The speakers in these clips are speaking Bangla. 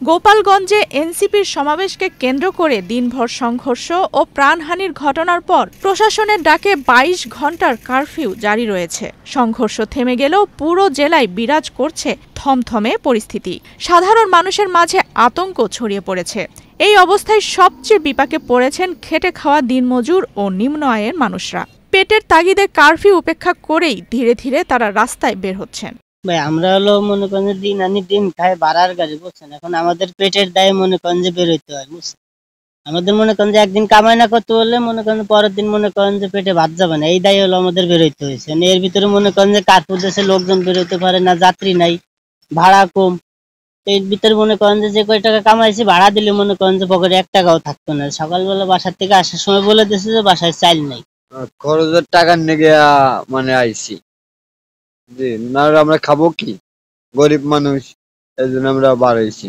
গোপালগঞ্জে এনসিপির সমাবেশকে কেন্দ্র করে দিনভর সংঘর্ষ ও প্রাণহানির ঘটনার পর প্রশাসনের ডাকে ২২ ঘণ্টার কারফিউ জারি রয়েছে। সংঘর্ষ থেমে গেলেও পুরো জেলায় বিরাজ করছে থমথমে পরিস্থিতি। সাধারণ মানুষের মাঝে আতঙ্ক ছড়িয়ে পড়েছে। এই অবস্থায় সবচেয়ে বিপাকে পড়েছেন খেটে খাওয়া দিনমজুর ও নিম্ন আয়ের মানুষরা। পেটের তাগিদে কারফিউ উপেক্ষা করেই ধীরে ধীরে তারা রাস্তায় বের হচ্ছেন। ভাই আমরা হলো মনে করেন যে দিন আনি দিন খাই বাড়ার গাড়ি, বুঝছেন? এখন আমাদের পেটের দায়ে মনে করেন যে বেরোইতে হয়, বুঝছেন? আমাদের মনে করেন যে একদিন কামাই না করতে বললে মনে করেন পরের দিন মনে করেন যে পেটে ভাত যাবে না, এই দায় হলো আমাদের বেরোইতে হয়েছে। এর ভিতরে মনে করেন যে কার্পুর দেশে লোকজন বেরোতে পারে না, যাত্রী নাই, ভাড়া কম। এর ভিতরে মনে করেন যে কয় টাকা কামাইছি ভাড়া দিলে মনে করেন যে পকেটে ১ টাকাও থাকতো না। সকালবেলা বাসার থেকে আসার সময় বলে দিয়েছে যে বাসায় চাল নাই, খরচের টাকা নিয়ে মানে আইছি। জি না, আমরা খাবো কি? গরিব মানুষ, এই জন্য আমরা বার হয়েছি।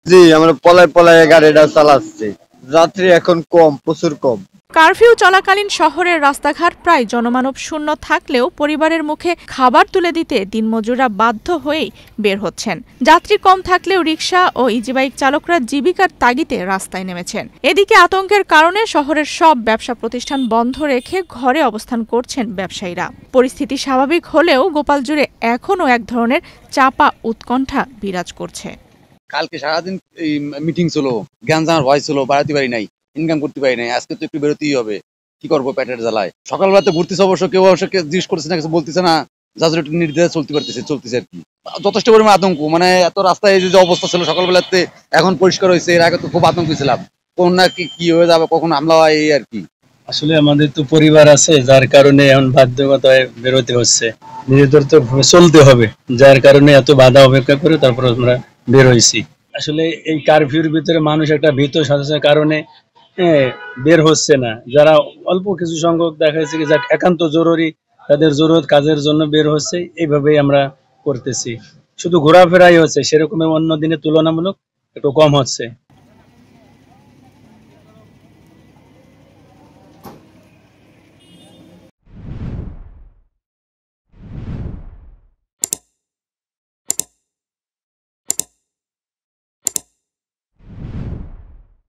জি আমরা পলায় পলায় গাড়িটা চালাচ্ছি। যাত্রী এখন কম, প্রচুর কম। কারফিউ চলাকালীন শহরের রাস্তাঘাট প্রায় জনমানব শূন্য থাকলেও পরিবারের মুখে খাবার তুলে দিতে দিনমজুররা বাধ্য হয়েই বের হচ্ছেন। যাত্রী কম থাকলেও রিকশা ও ইজিবাইক চালকরা জীবিকার তাগিদে রাস্তায় নেমেছেন। এদিকে আতঙ্কের কারণে শহরের সব ব্যবসা প্রতিষ্ঠান বন্ধ রেখে ঘরে অবস্থান করছেন ব্যবসায়ীরা। পরিস্থিতি স্বাভাবিক হলেও গোপাল জুড়ে এখনও এক ধরনের চাপা উৎকণ্ঠা বিরাজ করছে। কালকে সারাদিন মিটিং ছিল, জ্ঞান ভয় ছিল, বাড়াতে পারি নাই, ইনকাম করতে পারি নাই। আজকে তো একটু বেরোতেই হবে, কি করবো পেটের জ্বালায়। সকালবেলাতে ঘুরতেছে, অবশ্য কেউ জিজ্ঞেস করছে না, কিছু বলতেছে না, যাদের একটু নির্দ্বিধায় চলতেছে আর কি। যথেষ্ট পরিমাণ আতঙ্ক, মানে এত রাস্তায় যে অবস্থা ছিল সকালবেলাতে এখন পরিষ্কার হয়েছে, এর আগে তো খুব আতঙ্ক ছিলাম, কোন না কি হয়ে যাবে, কখন হামলা হয় এই আর কি। আসলে আমাদের তো পরিবার আছে, যার কারণে এখন বাধ্যকতায় বেরোতে হচ্ছে, নিজেদের তো চলতে হবে, যার কারণে এত বাধা অপেক্ষা করে তারপর আমরা বের হয়েছি। আসলে এই কারফিউর ভিতরে মানুষ একটা ভীত সন্ত্রাসের কারণে বের হচ্ছে না। যারা অল্প কিছু সংখ্যক দেখা যাচ্ছে যে একান্ত জরুরি, তাদের জরুরত কাজের জন্য বের হচ্ছে, এইভাবেই আমরা করতেছি। শুধু ঘোরাফেরাই হচ্ছে, সেরকম অন্য দিনের তুলনামূলক একটু কম হচ্ছে।